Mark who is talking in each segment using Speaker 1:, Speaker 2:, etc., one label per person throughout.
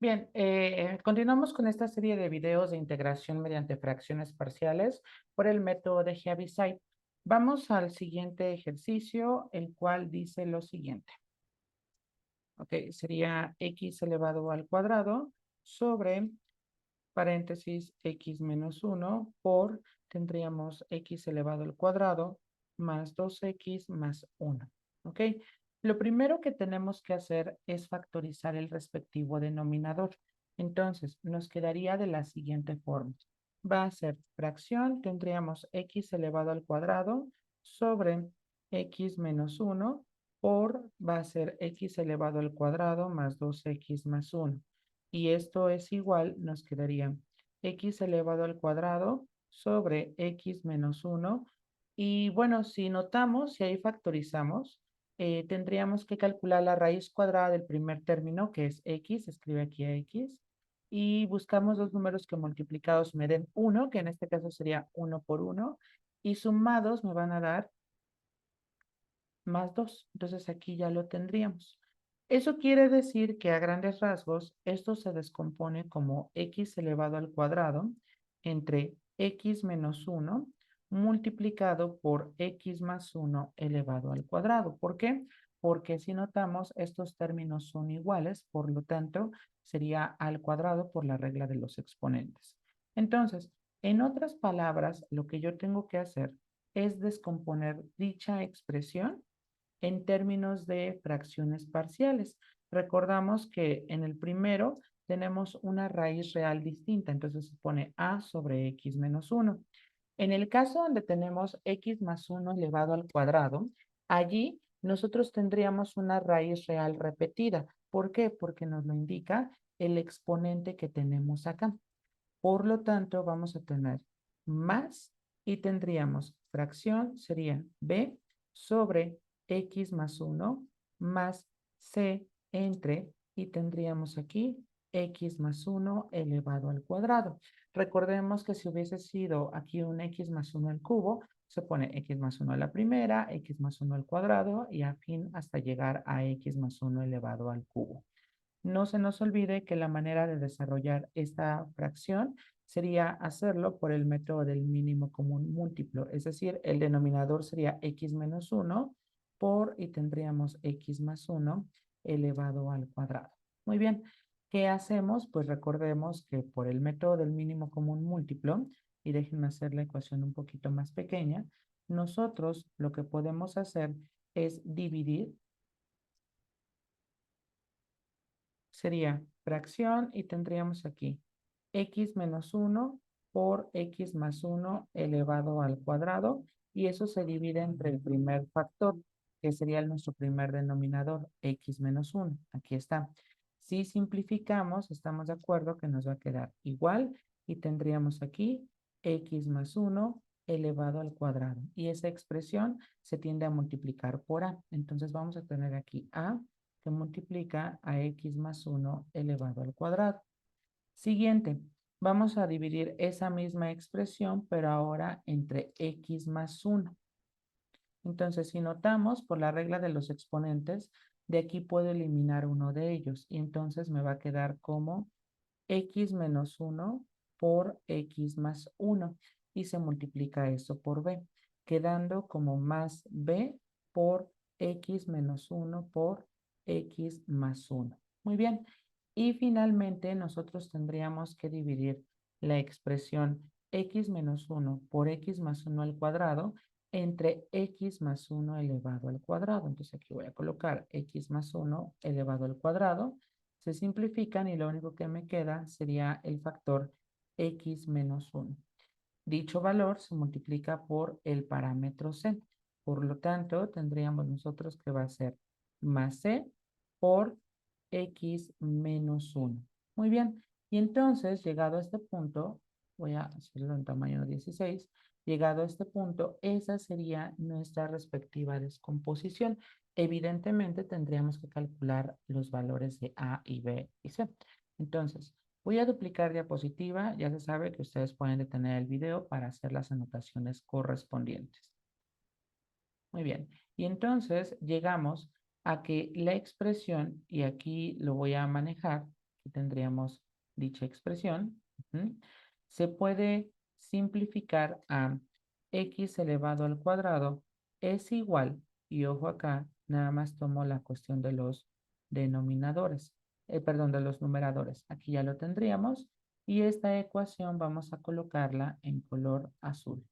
Speaker 1: Bien, continuamos con esta serie de videos de integración mediante fracciones parciales por el método de Heaviside. Vamos al siguiente ejercicio, el cual dice lo siguiente. Ok, sería x elevado al cuadrado sobre paréntesis x menos 1 por, tendríamos x elevado al cuadrado más 2x más 1. ¿Ok? Lo primero que tenemos que hacer es factorizar el respectivo denominador. Entonces, nos quedaría de la siguiente forma. Va a ser fracción, tendríamos x elevado al cuadrado sobre x menos 1 por, va a ser x elevado al cuadrado más 2x más 1. Y esto es igual, nos quedaría x elevado al cuadrado sobre x menos 1. Y bueno, si notamos, si ahí factorizamos, tendríamos que calcular la raíz cuadrada del primer término, que es x, escribe aquí a x, y buscamos dos números que multiplicados me den 1, que en este caso sería 1 por 1, y sumados me van a dar más 2. Entonces aquí ya lo tendríamos. Eso quiere decir que a grandes rasgos esto se descompone como x elevado al cuadrado entre x menos 1 multiplicado por x más 1 elevado al cuadrado. ¿Por qué? Porque si notamos estos términos son iguales, por lo tanto sería al cuadrado por la regla de los exponentes. Entonces, en otras palabras, lo que yo tengo que hacer es descomponer dicha expresión en términos de fracciones parciales. Recordamos que en el primero tenemos una raíz real distinta, entonces se pone a sobre x menos 1. En el caso donde tenemos x más 1 elevado al cuadrado, allí nosotros tendríamos una raíz real repetida. ¿Por qué? Porque nos lo indica el exponente que tenemos acá. Por lo tanto, vamos a tener más y tendríamos fracción, sería b sobre x más 1 más c entre, y tendríamos aquí x más 1 elevado al cuadrado. Recordemos que si hubiese sido aquí un x más 1 al cubo, se pone x más 1 a la primera, x más 1 al cuadrado y a fin hasta llegar a x más 1 elevado al cubo. No se nos olvide que la manera de desarrollar esta fracción sería hacerlo por el método del mínimo común múltiplo, es decir, el denominador sería x menos 1 por, y tendríamos x más 1 elevado al cuadrado. Muy bien, ¿qué hacemos? Pues recordemos que por el método del mínimo común múltiplo, y déjenme hacer la ecuación un poquito más pequeña, nosotros lo que podemos hacer es dividir. Sería fracción y tendríamos aquí x menos 1 por x más 1 elevado al cuadrado, y eso se divide entre el primer factor, que sería nuestro primer denominador, x menos 1. Aquí está. Si simplificamos, estamos de acuerdo que nos va a quedar igual y tendríamos aquí x más 1 elevado al cuadrado. Y esa expresión se tiende a multiplicar por a. Entonces vamos a tener aquí a que multiplica a x más 1 elevado al cuadrado. Siguiente, vamos a dividir esa misma expresión, pero ahora entre x más 1. Entonces, si notamos, por la regla de los exponentes, de aquí puedo eliminar uno de ellos. Y entonces me va a quedar como x menos 1 por x más 1. Y se multiplica eso por b, quedando como más b por x menos 1 por x más 1. Muy bien. Y finalmente nosotros tendríamos que dividir la expresión x menos 1 por x más 1 al cuadrado entre x más 1 elevado al cuadrado. Entonces aquí voy a colocar x más 1 elevado al cuadrado. Se simplifican y lo único que me queda sería el factor x menos 1. Dicho valor se multiplica por el parámetro c. Por lo tanto, tendríamos nosotros que va a ser más c por x menos 1. Muy bien. Y entonces, llegado a este punto, voy a hacerlo en tamaño 16. Llegado a este punto, esa sería nuestra respectiva descomposición. Evidentemente, tendríamos que calcular los valores de a y b y c. Entonces, voy a duplicar diapositiva. Ya se sabe que ustedes pueden detener el video para hacer las anotaciones correspondientes. Muy bien. Y entonces llegamos a que la expresión, y aquí lo voy a manejar, Aquí tendríamos dicha expresión. Se puede simplificar a x elevado al cuadrado es igual, y ojo acá, nada más tomo la cuestión de los denominadores, perdón, de los numeradores. Aquí ya lo tendríamos y esta ecuación vamos a colocarla en color azul.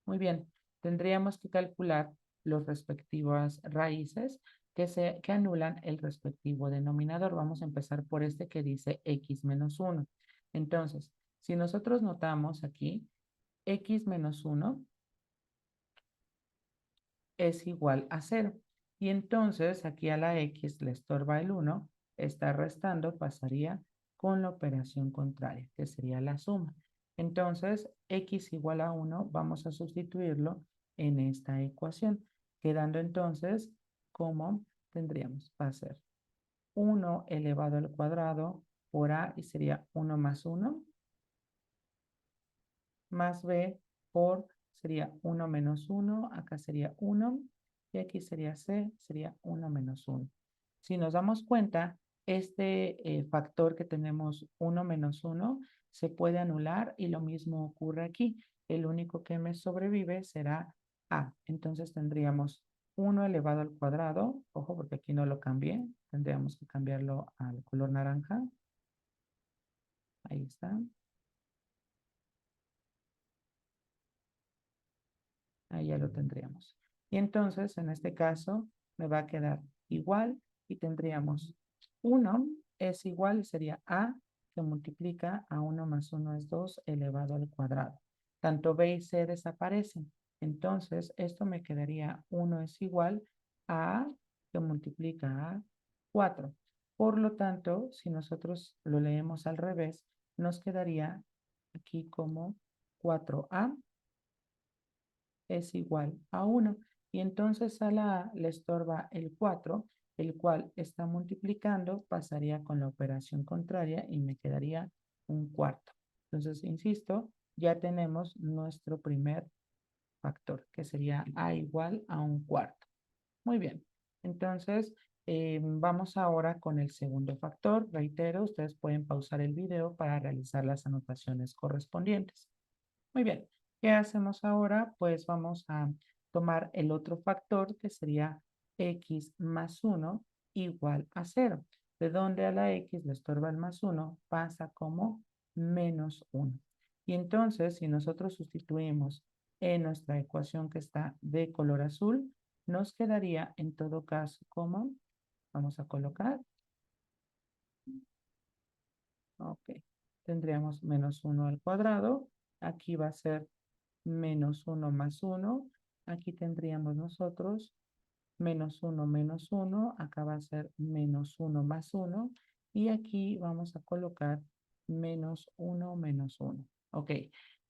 Speaker 1: Muy bien, tendríamos que calcular los respectivas raíces que anulan el respectivo denominador. Vamos a empezar por este que dice x menos 1. Entonces, si nosotros notamos aquí, x menos 1 es igual a 0. Y entonces aquí a la x le estorba el 1, está restando, pasaría con la operación contraria, que sería la suma. Entonces, x igual a 1, vamos a sustituirlo en esta ecuación, quedando entonces como tendríamos, va a ser 1 elevado al cuadrado por a y sería 1 más 1 más b por, sería 1 menos 1, acá sería 1, y aquí sería c, sería 1 menos 1. Si nos damos cuenta, este factor que tenemos 1 menos 1 se puede anular y lo mismo ocurre aquí. El único que me sobrevive será a. Entonces tendríamos 1 elevado al cuadrado, ojo porque aquí no lo cambié, tendríamos que cambiarlo al color naranja. Ahí está. Ahí ya lo tendríamos. Y entonces, en este caso, me va a quedar igual y tendríamos 1 es igual, sería a que multiplica a 1 más 1 es 2 elevado al cuadrado. Tanto b y c desaparecen. Entonces, esto me quedaría 1 es igual a que multiplica a 4. Por lo tanto, si nosotros lo leemos al revés, nos quedaría aquí como 4a es igual a 1. Y entonces a la A le estorba el 4, el cual está multiplicando, pasaría con la operación contraria y me quedaría un cuarto. Entonces, insisto, ya tenemos nuestro primer factor, que sería A igual a un cuarto. Muy bien. Entonces, vamos ahora con el segundo factor. Reitero, ustedes pueden pausar el video para realizar las anotaciones correspondientes. Muy bien, ¿qué hacemos ahora? Pues vamos a tomar el otro factor que sería x más 1 igual a 0. De donde a la x le estorba el más 1, pasa como menos 1. Y entonces, si nosotros sustituimos en nuestra ecuación que está de color azul, nos quedaría en todo caso como, vamos a colocar, ok, tendríamos menos 1 al cuadrado, aquí va a ser menos 1 más 1. Aquí tendríamos nosotros menos 1, acá va a ser menos 1 más 1. Y aquí vamos a colocar menos 1 menos 1. Ok,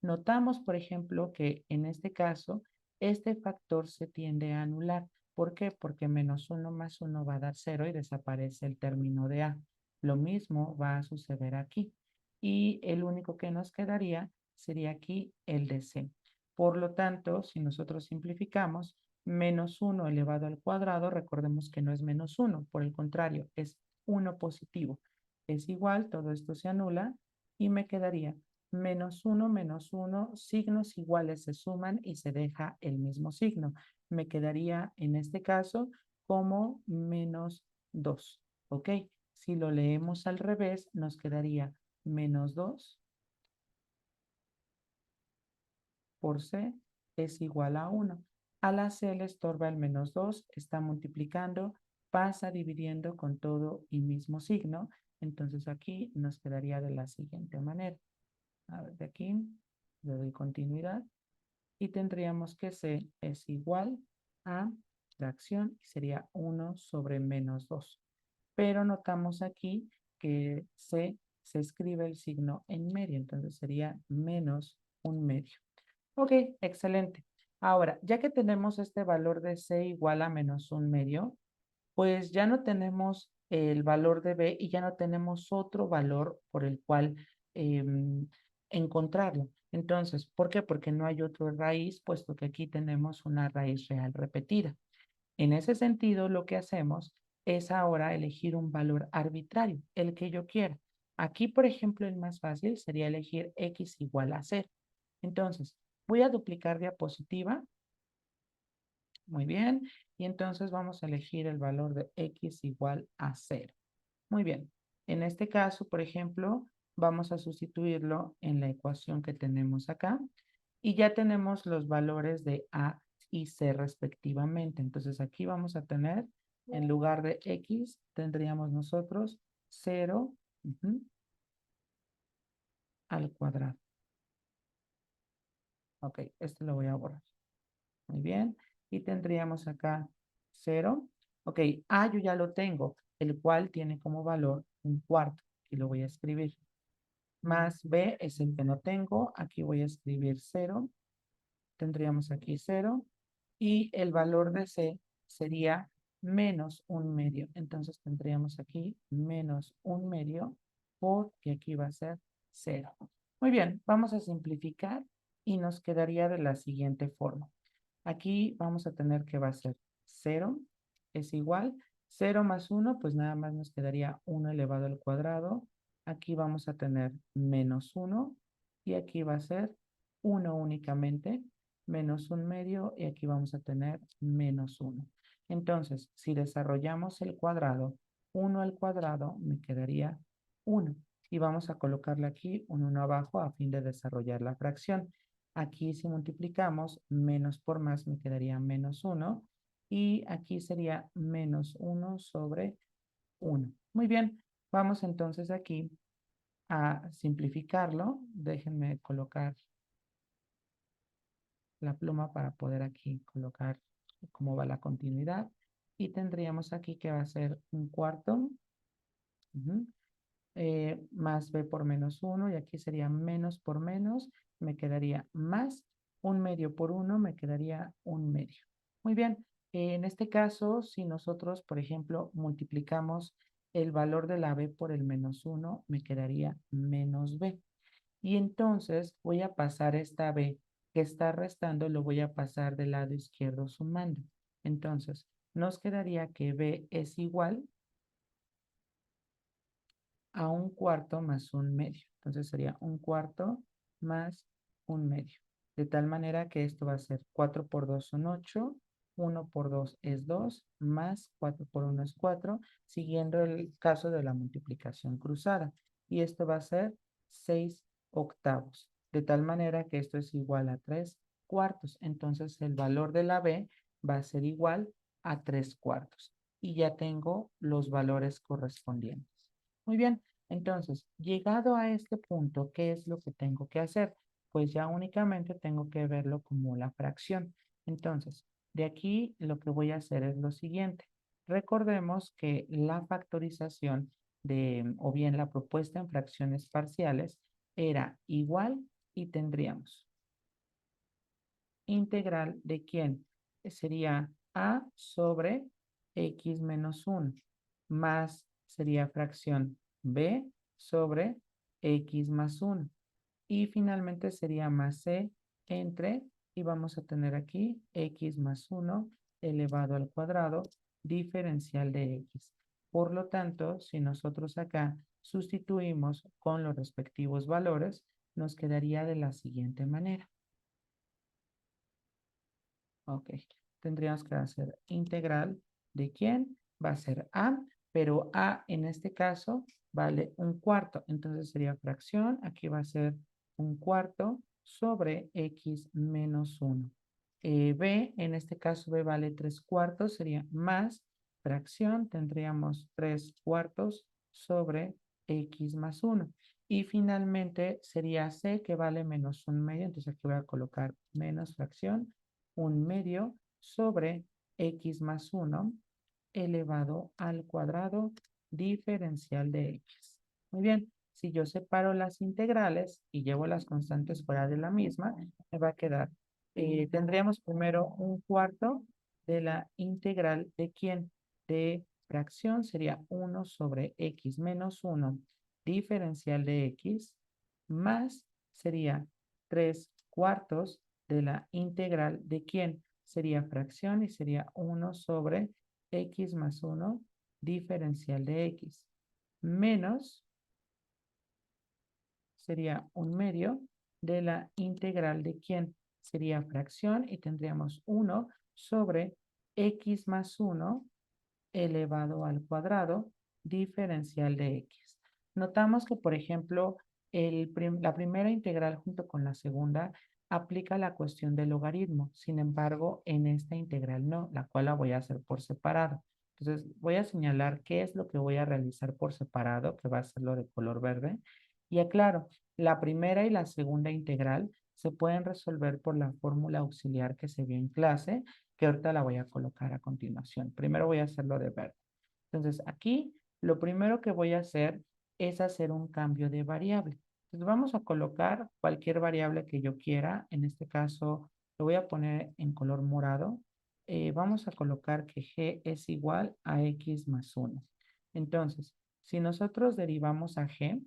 Speaker 1: notamos, por ejemplo, que en este caso, este factor se tiende a anular. ¿Por qué? Porque menos 1 más 1 va a dar 0 y desaparece el término de A. Lo mismo va a suceder aquí. Y el único que nos quedaría sería aquí el de C. Por lo tanto, si nosotros simplificamos, menos 1 elevado al cuadrado, recordemos que no es menos 1, por el contrario, es 1 positivo. Es igual, todo esto se anula y me quedaría menos 1, signos iguales se suman y se deja el mismo signo. Me quedaría en este caso como menos 2, ¿ok? Si lo leemos al revés, nos quedaría menos 2 por C es igual a 1. A la C le estorba el menos 2, está multiplicando, pasa dividiendo con todo y mismo signo. Entonces aquí nos quedaría de la siguiente manera. A ver, de aquí le doy continuidad y tendríamos que C es igual a fracción y sería 1 sobre menos 2. Pero notamos aquí que C se escribe el signo en medio, entonces sería menos un medio. Ok, excelente. Ahora, ya que tenemos este valor de C igual a menos un medio, pues ya no tenemos el valor de B y ya no tenemos otro valor por el cual encontrarlo. Entonces, ¿por qué? Porque no hay otro raíz, puesto que aquí tenemos una raíz real repetida. En ese sentido, lo que hacemos es ahora elegir un valor arbitrario, el que yo quiera. Aquí, por ejemplo, el más fácil sería elegir x igual a 0. Entonces, voy a duplicar diapositiva. Muy bien. Y entonces vamos a elegir el valor de x igual a 0. Muy bien. En este caso, por ejemplo, vamos a sustituirlo en la ecuación que tenemos acá. Y ya tenemos los valores de a y c respectivamente. Entonces aquí vamos a tener, en lugar de x, tendríamos nosotros 0 al cuadrado. Ok, este lo voy a borrar. Muy bien. Y tendríamos acá 0. Ok, A yo ya lo tengo, el cual tiene como valor un cuarto. Y lo voy a escribir. Más B es el que no tengo. Aquí voy a escribir 0. Tendríamos aquí 0. Y el valor de C sería menos un medio. Entonces tendríamos aquí menos un medio porque aquí va a ser 0. Muy bien, vamos a simplificar y nos quedaría de la siguiente forma. Aquí vamos a tener que va a ser 0 es igual. 0 más 1, pues nada más nos quedaría 1 elevado al cuadrado. Aquí vamos a tener menos 1 y aquí va a ser 1 únicamente, menos un medio y aquí vamos a tener menos 1. Entonces, si desarrollamos el cuadrado, 1 al cuadrado me quedaría 1. Y vamos a colocarle aquí un 1 abajo a fin de desarrollar la fracción. Aquí si multiplicamos menos por más me quedaría menos 1 y aquí sería menos 1 sobre 1. Muy bien, vamos entonces aquí a simplificarlo. Déjenme colocar la pluma para poder aquí colocar cómo va la continuidad. Y tendríamos aquí que va a ser un cuarto. Ujú. Más b por menos 1 y aquí sería menos por menos, me quedaría más un medio por 1, me quedaría un medio. Muy bien, en este caso, si nosotros, por ejemplo, multiplicamos el valor de la b por el menos 1, me quedaría menos b. Y entonces voy a pasar esta b que está restando, lo voy a pasar del lado izquierdo sumando. Entonces, nos quedaría que b es igual a un cuarto más un medio. Entonces sería un cuarto más un medio. De tal manera que esto va a ser 4 por 2 son 8, 1 por 2 es 2, más 4 por 1 es 4, siguiendo el caso de la multiplicación cruzada. Y esto va a ser 6 octavos. De tal manera que esto es igual a 3 cuartos. Entonces el valor de la B va a ser igual a 3 cuartos. Y ya tengo los valores correspondientes. Muy bien, entonces, llegado a este punto, ¿qué es lo que tengo que hacer? Pues ya únicamente tengo que verlo como la fracción. Entonces, de aquí lo que voy a hacer es lo siguiente. Recordemos que la factorización o bien la propuesta en fracciones parciales, era igual y tendríamos integral de quién? Sería a sobre x menos 1, más sería fracción b sobre x más 1. Y finalmente sería más c entre, y vamos a tener aquí x más 1 elevado al cuadrado diferencial de x. Por lo tanto, si nosotros acá sustituimos con los respectivos valores, nos quedaría de la siguiente manera. Ok, tendríamos que hacer integral de quién va a ser a, pero a en este caso vale un cuarto, entonces sería fracción, aquí va a ser un cuarto sobre x menos 1. B, en este caso B vale 3 cuartos, sería más fracción, tendríamos 3 cuartos sobre x más 1. Y finalmente sería C que vale menos un medio, entonces aquí voy a colocar menos fracción un medio sobre x más 1 elevado al cuadrado diferencial de x. Muy bien, si yo separo las integrales y llevo las constantes fuera de la misma, me va a quedar, tendríamos primero un cuarto de la integral de quién, de fracción sería 1 sobre x menos 1 diferencial de x, más sería 3 cuartos de la integral de quién sería fracción y sería 1 sobre x más 1 diferencial de x menos sería 1/2 de la integral de quién. Sería fracción y tendríamos 1 sobre x más 1 elevado al cuadrado diferencial de x. Notamos que, por ejemplo, la primera integral junto con la segunda aplica la cuestión del logaritmo. Sin embargo, en esta integral no, la cual la voy a hacer por separado. Entonces, voy a señalar qué es lo que voy a realizar por separado, que va a ser lo de color verde. Y aclaro, la primera y la segunda integral se pueden resolver por la fórmula auxiliar que se vio en clase, que ahorita la voy a colocar a continuación. Primero voy a hacerlo de verde. Entonces, aquí lo primero que voy a hacer es hacer un cambio de variable. Entonces, vamos a colocar cualquier variable que yo quiera. En este caso, lo voy a poner en color morado. Vamos a colocar que g es igual a x más 1. Entonces, si nosotros derivamos a g,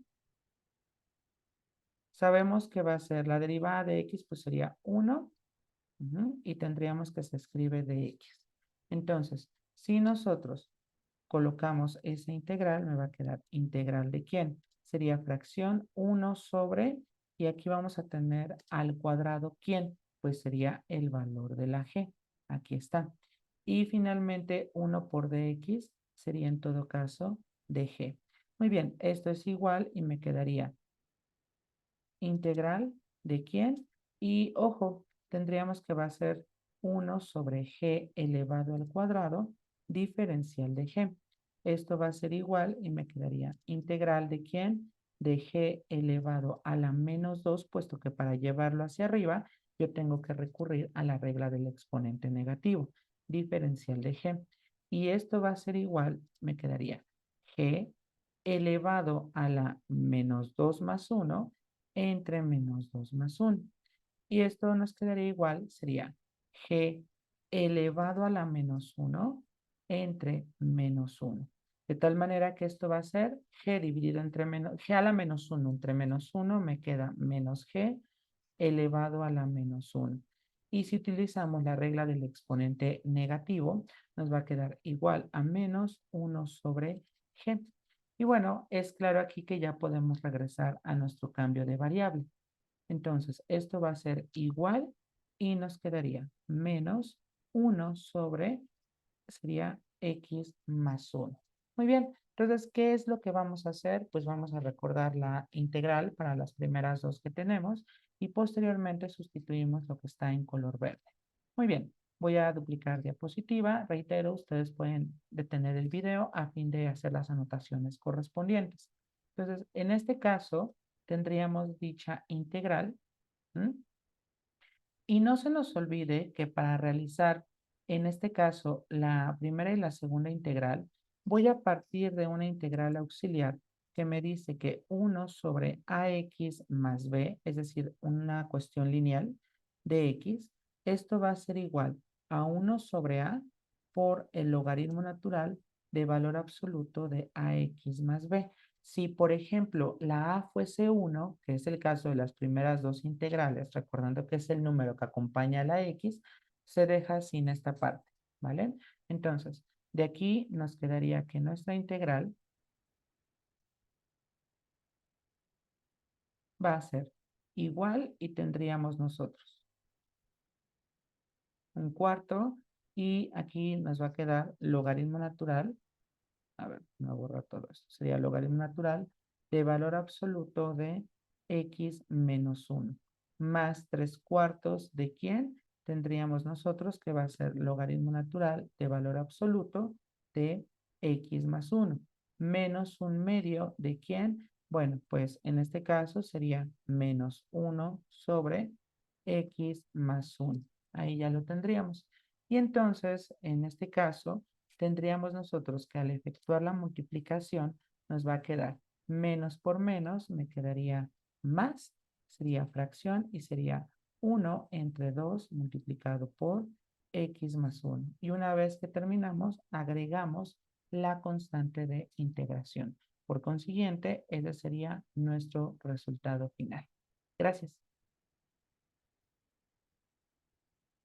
Speaker 1: sabemos que va a ser la derivada de x, pues sería 1. Y tendríamos que se escribe de x. Entonces, si nosotros colocamos esa integral, me va a quedar integral de quién. Sería fracción 1 sobre, y aquí vamos a tener al cuadrado quién, pues sería el valor de la g. Aquí está. Y finalmente 1 por dx sería en todo caso dg. Muy bien, esto es igual y me quedaría integral de quién. Y ojo, tendríamos que va a ser 1 sobre g elevado al cuadrado diferencial de g. Esto va a ser igual y me quedaría integral de quién, de g elevado a la menos 2, puesto que para llevarlo hacia arriba yo tengo que recurrir a la regla del exponente negativo, diferencial de g. Y esto va a ser igual, me quedaría g elevado a la menos 2 más 1 entre menos 2 más 1. Y esto nos quedaría igual, sería g elevado a la menos 1 entre menos 1. De tal manera que esto va a ser g dividido entre g a la menos 1 entre menos 1 me queda menos g elevado a la menos 1. Y si utilizamos la regla del exponente negativo, nos va a quedar igual a menos 1 sobre g. Y bueno, es claro aquí que ya podemos regresar a nuestro cambio de variable. Entonces, esto va a ser igual y nos quedaría menos 1 sobre, sería x más 1. Muy bien, entonces, ¿qué es lo que vamos a hacer? Pues vamos a recordar la integral para las primeras dos que tenemos y posteriormente sustituimos lo que está en color verde. Muy bien, voy a duplicar diapositiva. Reitero, ustedes pueden detener el video a fin de hacer las anotaciones correspondientes. Entonces, en este caso, tendríamos dicha integral. ¿Mm? Y no se nos olvide que para realizar, en este caso, la primera y la segunda integral, voy a partir de una integral auxiliar que me dice que 1 sobre ax más b, es decir, una cuestión lineal de x, esto va a ser igual a 1 sobre a por el logaritmo natural de valor absoluto de ax más b. Si, por ejemplo, la a fuese 1, que es el caso de las primeras dos integrales, recordando que es el número que acompaña a la x, se deja sin esta parte, ¿vale? Entonces, de aquí nos quedaría que nuestra integral va a ser igual y tendríamos nosotros un cuarto y aquí nos va a quedar logaritmo natural. A ver, me voy a borrar todo esto. Sería logaritmo natural de valor absoluto de x menos 1. Más 3 cuartos de quién tendríamos nosotros que va a ser logaritmo natural de valor absoluto de x más 1. Menos 1/2 de quién. Bueno, pues en este caso sería menos 1 sobre x más 1. Ahí ya lo tendríamos. Y entonces, en este caso, tendríamos nosotros que al efectuar la multiplicación nos va a quedar menos por menos, me quedaría más, sería fracción y sería 1 entre 2 multiplicado por x más 1. Y una vez que terminamos, agregamos la constante de integración. Por consiguiente, ese sería nuestro resultado final. Gracias.